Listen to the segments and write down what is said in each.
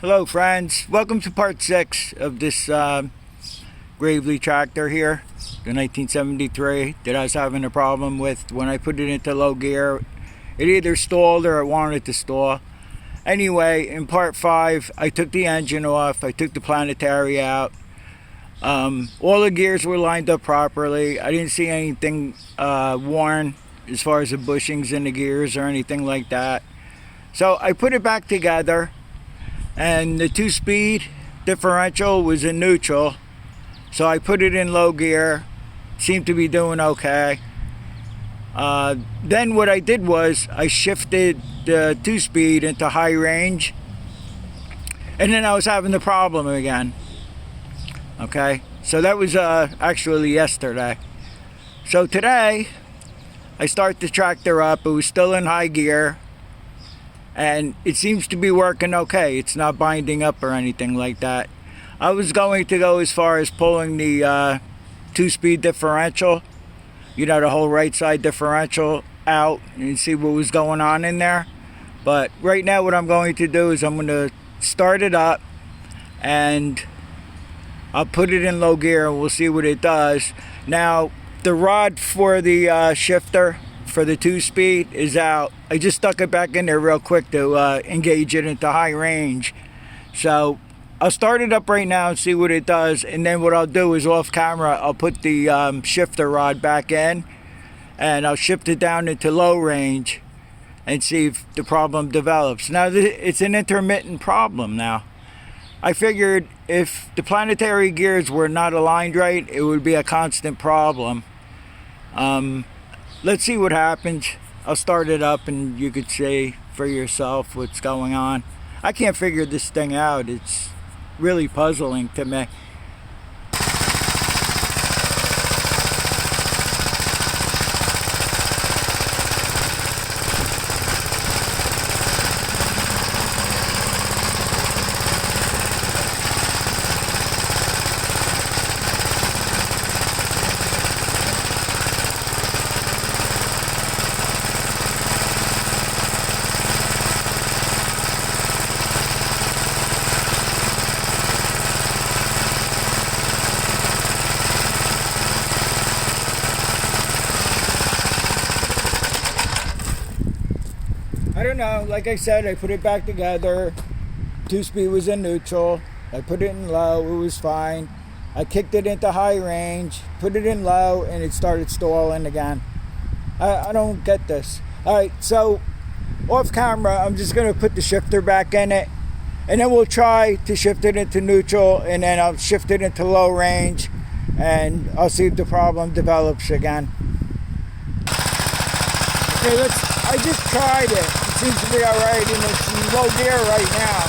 Hello friends, welcome to part 6 of this Gravely tractor here, the 1973 that I was having a problem with. When I put it into low gear, it either stalled or it wanted to stall. Anyway, in part 5, I took the engine off, I took the planetary out. All the gears were lined up properly. I didn't see anything worn as far as the bushings in the gears or anything like that. So I put it back together, and the 2-speed differential was in neutral, so I put it in low gear. Seemed to be doing okay. Then what I did was I shifted the 2-speed into high range, and then I was having the problem again. Okay, so that was actually yesterday. So today I start the tractor up. It was still in high gear, and it seems to be working okay. It's not binding up or anything like that. I was going to go as far as pulling the 2-speed differential, you know, the whole right side differential out, and see what was going on in there. But right now what I'm going to do is I'm going to start it up and I'll put it in low gear and we'll see what it does. Now the rod for the shifter for the 2-speed is out. I just stuck it back in there real quick to engage it into high range. So I'll start it up right now and see what it does, and then what I'll do is off camera I'll put the shifter rod back in and I'll shift it down into low range and see if the problem develops. Now it's an intermittent problem now. I figured if the planetary gears were not aligned right, it would be a constant problem. Let's see what happens. I'll start it up and you could see for yourself what's going on. I can't figure this thing out. It's really puzzling to me. I don't know, like I said, I put it back together. 2-speed was in neutral. I put it in low, it was fine. I kicked it into high range, put it in low, and it started stalling again. I don't get this. Alright, so off camera, I'm just going to put the shifter back in it, and then we'll try to shift it into neutral, and then I'll shift it into low range, and I'll see if the problem develops again. Okay, I just tried it. It seems to be alright, and it's in low gear right now.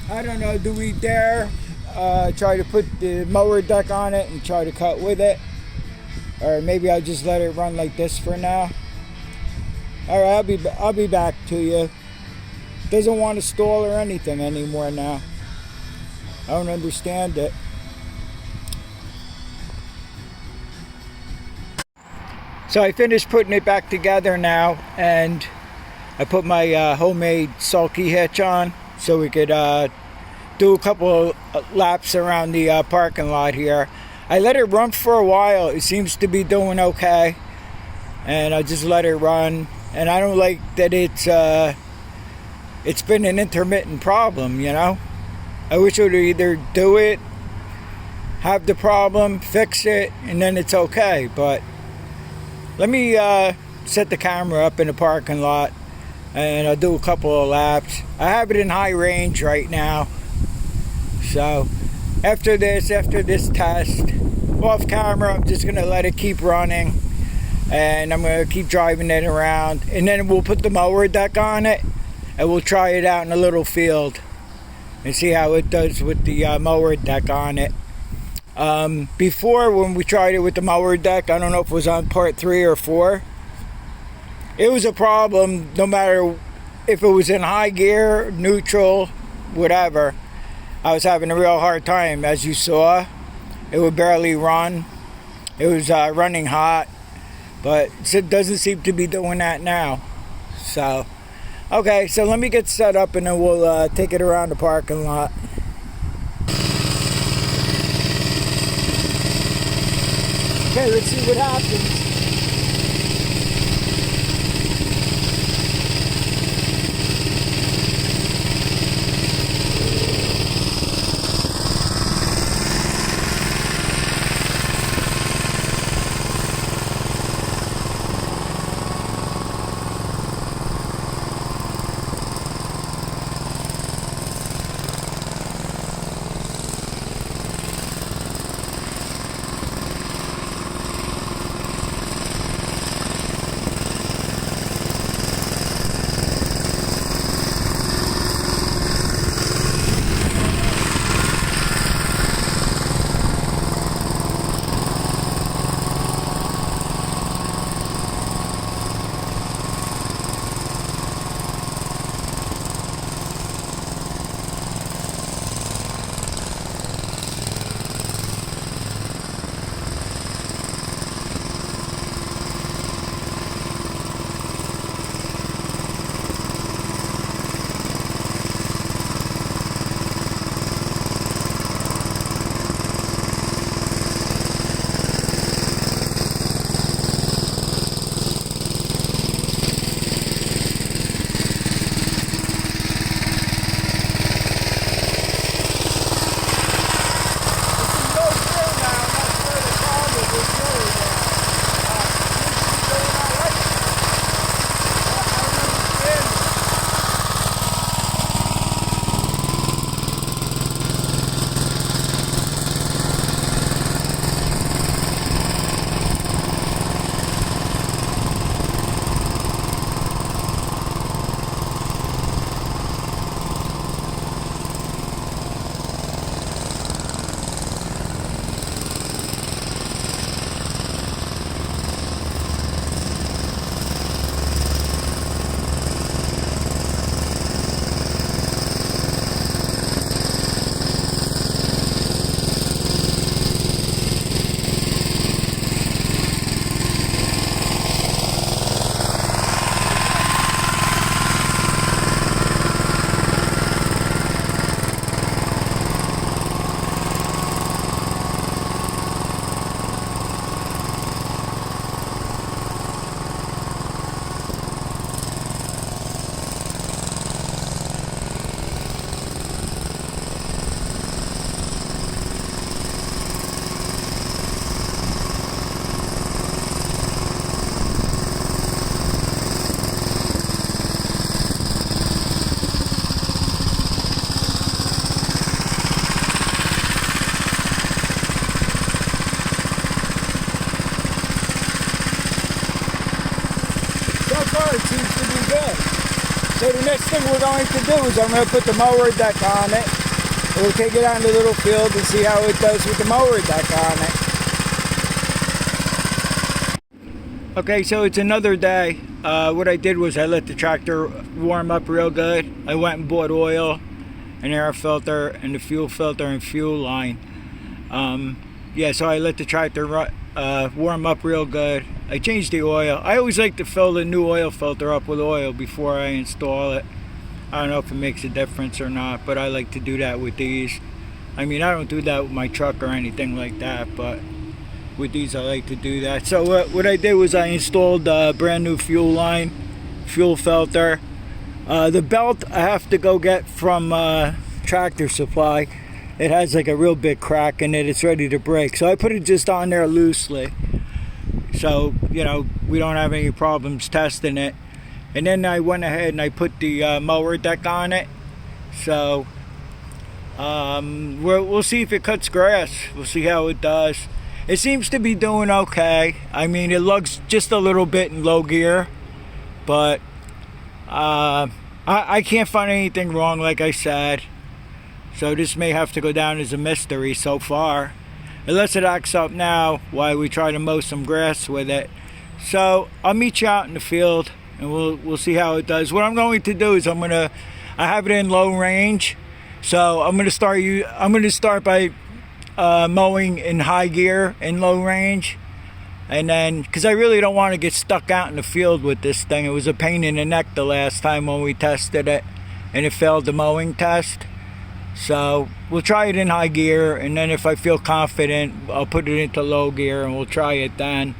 I don't know, do we dare try to put the mower deck on it and try to cut with it? Or maybe I'll just let it run like this for now. Alright, I'll be back to you. Doesn't want to stall or anything anymore now. I don't understand it. So I finished putting it back together now, and I put my homemade sulky hitch on so we could do a couple of laps around the parking lot here. I let it run for a while. It seems to be doing okay, and I just let it run. And I don't like that it's been an intermittent problem, you know. I wish it would either do it, have the problem, fix it, and then it's okay. But let me set the camera up in the parking lot and I'll do a couple of laps. I have it in high range right now. So after this test, off camera, I'm just gonna let it keep running and I'm gonna keep driving it around, and then we'll put the mower deck on it and we'll try it out in a little field and see how it does with the mower deck on it. Before, when we tried it with the mower deck, I don't know if it was on part 3 or 4, it was a problem no matter if it was in high gear, neutral, whatever. I was having a real hard time. As you saw, it would barely run. It was running hot, but it doesn't seem to be doing that now. So, okay, so let me get set up and then we'll take it around the parking lot. Okay, let's see what happens. It seems to be good. So the next thing we're going to do is I'm going to put the mower deck on it. We'll take it out to the little field and see how it does with the mower deck on it. Okay, so it's another day. What I did was I let the tractor warm up real good. I went and bought oil, an air filter, and the fuel filter and fuel line. Yeah, so I let the tractor warm up real good. I changed the oil. I always like to fill the new oil filter up with oil before I install it. I don't know if it makes a difference or not, but I like to do that with these. I mean, I don't do that with my truck or anything like that, but with these I like to do that. So what I did was I installed a brand new fuel line, fuel filter. The belt I have to go get from Tractor Supply. It has like a real big crack in it. It's ready to break. So I put it just on there loosely. so we don't have any problems testing it. And then I went ahead and I put the mower deck on it, so we'll see if it cuts grass. We'll see how it does. It seems to be doing okay. I mean, it lugs just a little bit in low gear, but I can't find anything wrong, like I said. So this may have to go down as a mystery so far, unless it acts up now while we try to mow some grass with it. So I'll meet you out in the field and we'll see how it does. What I'm going to do is I have it in low range, so I'm going to start by mowing in high gear in low range, and then because I really don't want to get stuck out in the field with this thing. It was a pain in the neck the last time when we tested it and it failed the mowing test. So we'll try it in high gear, and then if I feel confident, I'll put it into low gear and we'll try it then.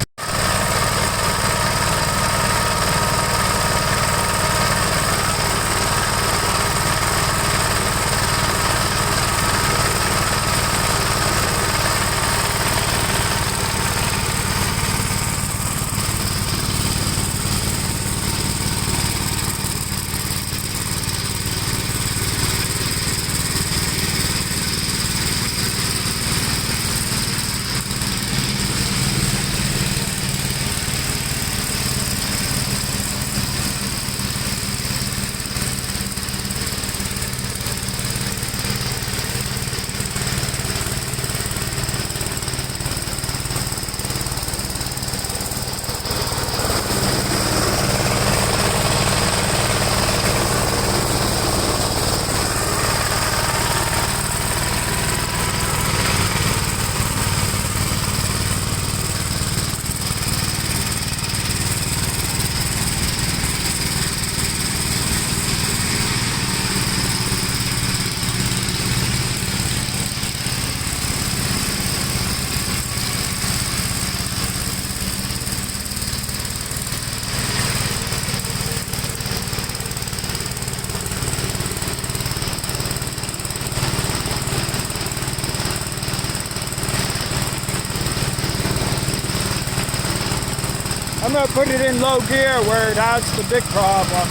I'm going to put it in low gear where it has the big problem,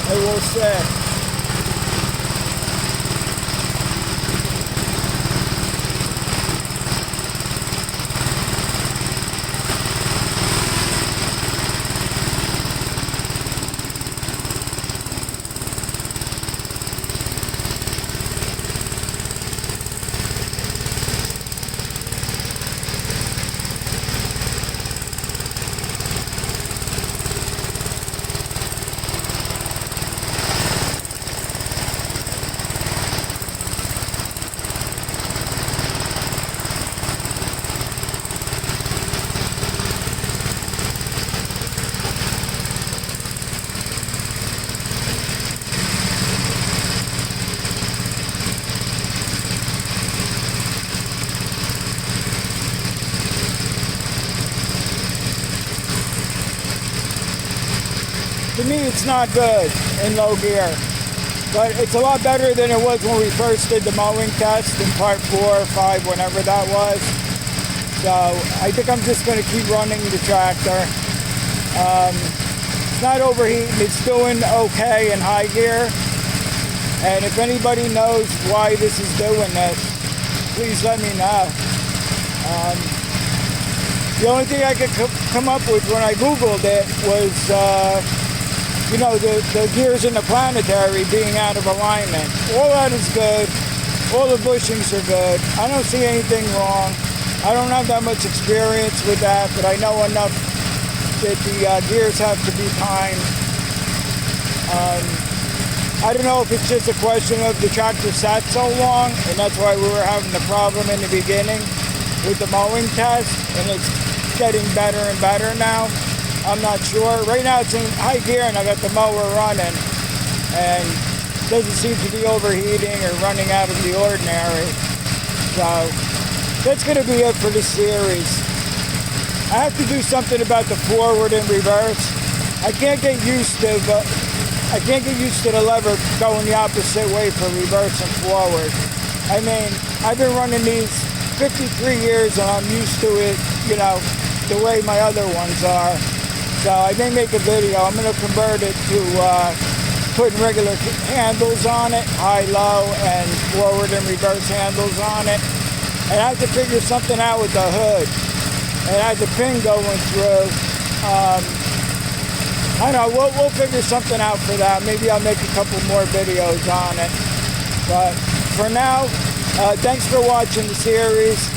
and we'll see. To me, it's not good in low gear, but it's a lot better than it was when we first did the mowing test in part 4 or 5, whenever that was. So I think I'm just going to keep running the tractor. It's not overheating, it's doing okay in high gear. And if anybody knows why this is doing this, please let me know. The only thing I could come up with when I Googled it was the gears in the planetary being out of alignment. All that is good. All the bushings are good. I don't see anything wrong. I don't have that much experience with that, but I know enough that the gears have to be timed. I don't know if it's just a question of the tractor sat so long, and that's why we were having the problem in the beginning with the mowing test, and it's getting better and better now. I'm not sure. Right now it's in high gear and I got the mower running, and it doesn't seem to be overheating or running out of the ordinary. So that's going to be it for this series. I have to do something about the forward and reverse. I can't get used to the lever going the opposite way for reverse and forward. I mean, I've been running these 53 years and I'm used to it, the way my other ones are. So I may make a video. I'm going to convert it to putting regular handles on it, high, low, and forward and reverse handles on it. And I have to figure something out with the hood. And I have the pin going through. I don't know, we'll figure something out for that. Maybe I'll make a couple more videos on it. But for now, thanks for watching the series.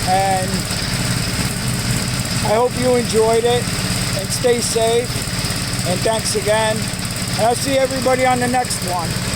And I hope you enjoyed it. And stay safe. And thanks again. And I'll see everybody on the next one.